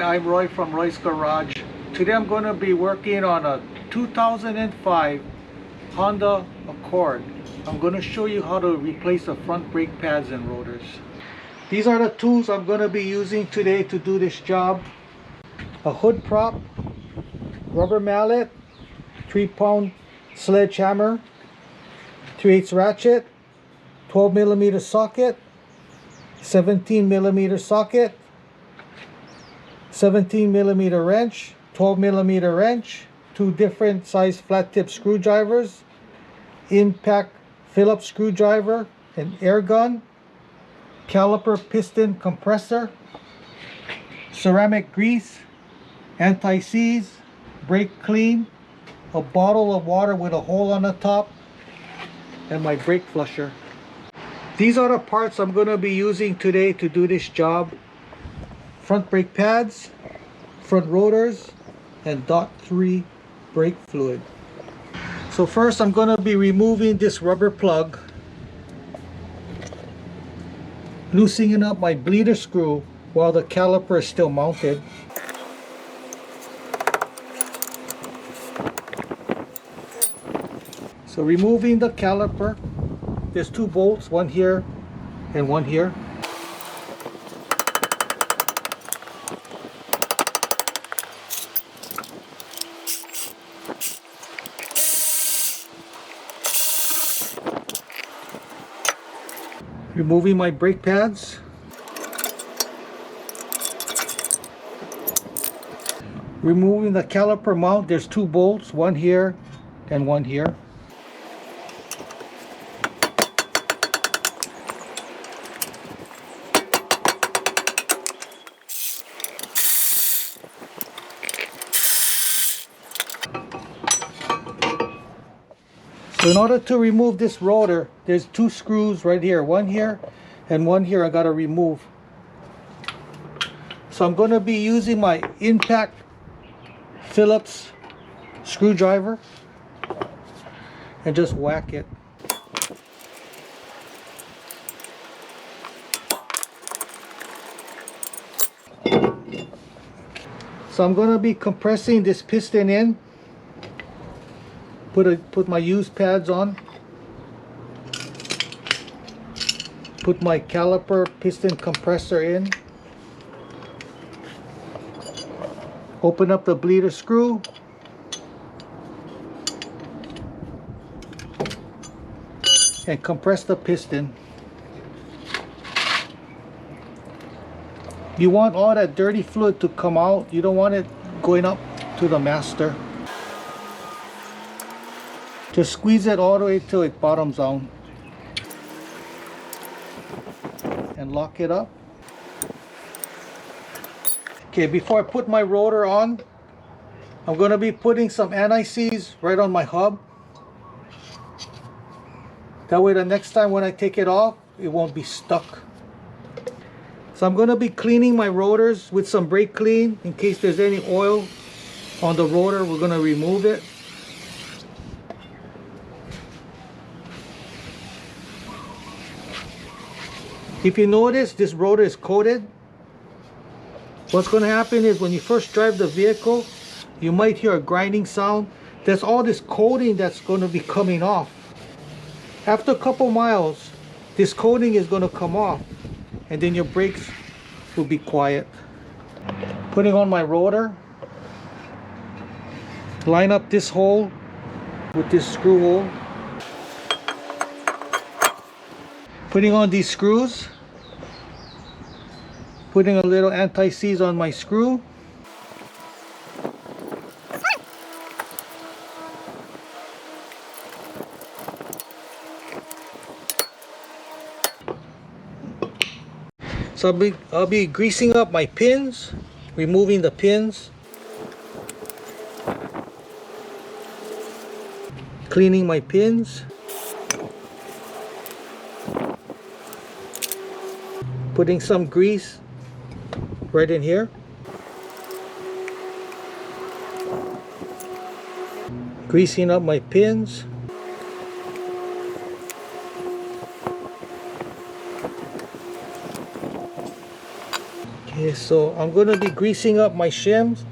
I'm Roy from Roy's Garage. Today I'm going to be working on a 2005 Honda Accord. I'm going to show you how to replace the front brake pads and rotors. These are the tools I'm going to be using today to do this job. A hood prop, rubber mallet, 3-pound sledgehammer, 3/8 ratchet, 12mm socket, 17mm socket, 17mm wrench, 12mm wrench, 2 different size flat tip screwdrivers, impact Phillips screwdriver, an air gun, caliper piston compressor, ceramic grease, anti-seize, brake clean, a bottle of water with a hole on the top, and my brake flusher. These are the parts I'm going to be using today to do this job. Front brake pads, front rotors, and .3 brake fluid. So first I'm going to be removing this rubber plug, loosening up my bleeder screw while the caliper is still mounted. So removing the caliper, there's 2 bolts, one here and one here. Removing my brake pads. Removing the caliper mount, there's 2 bolts, one here and one here. So in order to remove this rotor, there's 2 screws right here, one here and one here I gotta remove. So I'm going to be using my impact Phillips screwdriver and just whack it. So I'm going to be compressing this piston in. Put my used pads on. Put my caliper piston compressor in. Open up the bleeder screw. And compress the piston. You want all that dirty fluid to come out. You don't want it going up to the master. Just squeeze it all the way till it bottoms out. And lock it up. Okay, before I put my rotor on, I'm going to be putting some anti-seize right on my hub. That way the next time when I take it off, it won't be stuck. So I'm going to be cleaning my rotors with some brake clean. In case there's any oil on the rotor, we're going to remove it. If you notice, this rotor is coated. What's going to happen is when you first drive the vehicle, you might hear a grinding sound. There's all this coating that's going to be coming off. After a couple miles, this coating is going to come off, and then your brakes will be quiet. Putting on my rotor. Line up this hole with this screw hole. Putting on these screws. Putting a little anti-seize on my screw. So I'll be greasing up my pins, removing the pins, cleaning my pins, putting some grease right in here, greasing up my pins. Okay, so I'm going to be greasing up my shims.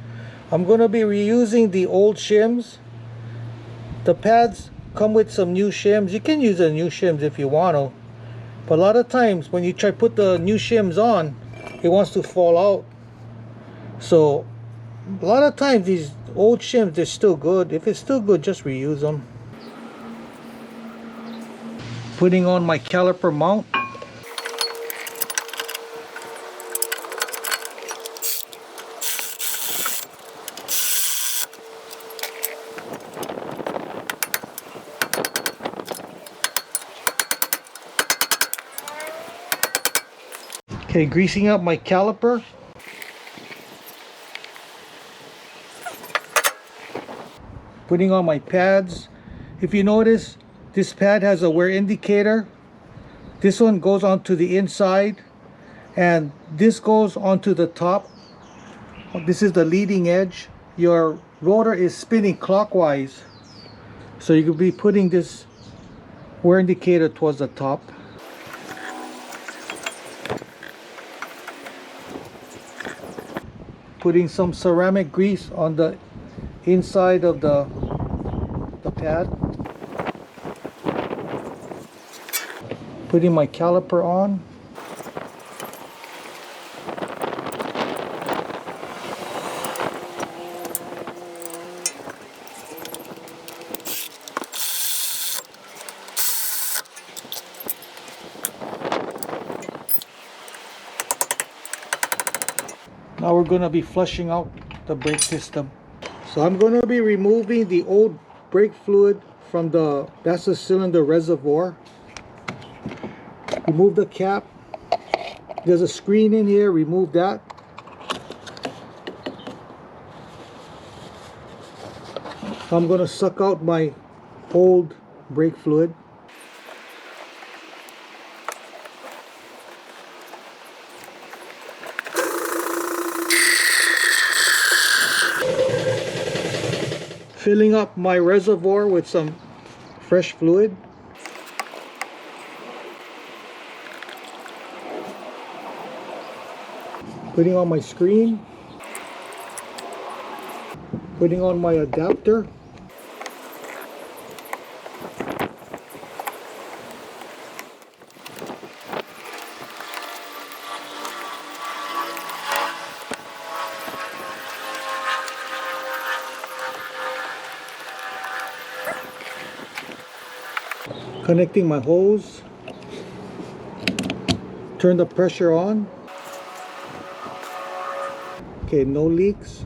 I'm going to be reusing the old shims. The pads come with some new shims. You can use the new shims if you want to. But a lot of times when you try to put the new shims on, it wants to fall out. So a lot of times these old shims, they're still good. If it's still good, just reuse them. Putting on my caliper mount. Okay, greasing up my caliper. Putting on my pads. If you notice, this pad has a wear indicator. This one goes onto the inside, and this goes onto the top. This is the leading edge. Your rotor is spinning clockwise, so you could be putting this wear indicator towards the top. Putting some ceramic grease on the inside of the pad. Putting my caliper on. Now we're going to be flushing out the brake system. So I'm going to be removing the old brake fluid from the master cylinder reservoir. Remove the cap. There's a screen in here, remove that. I'm going to suck out my old brake fluid. Filling up my reservoir with some fresh fluid. Putting on my screen. Putting on my adapter. Connecting my hose. Turn the pressure on. Okay, no leaks.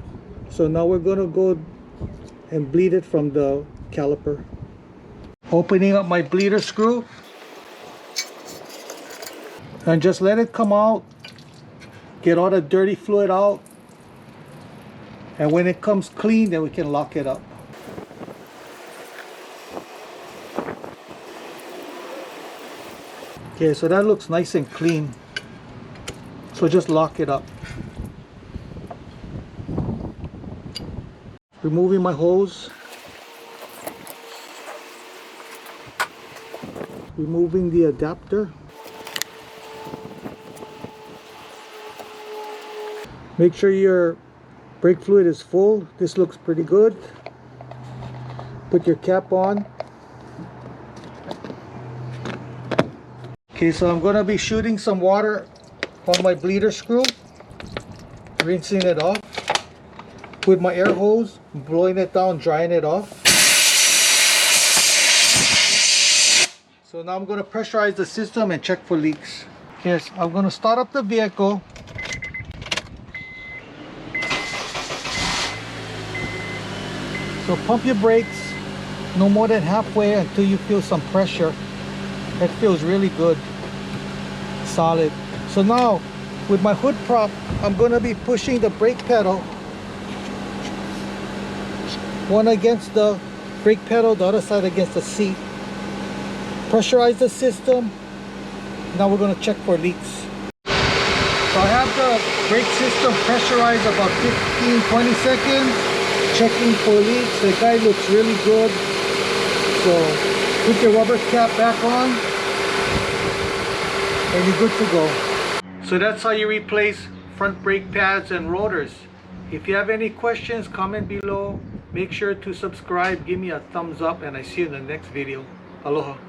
So now we're going to go and bleed it from the caliper. Opening up my bleeder screw. And just let it come out. Get all the dirty fluid out. And when it comes clean, then we can lock it up. Okay, so that looks nice and clean. So just lock it up. Removing my hose. Removing the adapter. Make sure your brake fluid is full. This looks pretty good. Put your cap on. Okay, so I'm going to be shooting some water on my bleeder screw, rinsing it off with my air hose, blowing it down, drying it off. So now I'm going to pressurize the system and check for leaks. Yes, I'm going to start up the vehicle. So pump your brakes no more than halfway until you feel some pressure. That feels really good. Solid. So now with my hood prop, I'm going to be pushing the brake pedal, one against the brake pedal, the other side against the seat. Pressurize the system. Now we're going to check for leaks. So I have the brake system pressurized about 15-20 seconds, checking for leaks. The guy looks really good. So put your rubber cap back on and you're good to go. So that's how you replace front brake pads and rotors. If you have any questions, comment below. Make sure to subscribe, give me a thumbs up, and I see you in the next video. Aloha.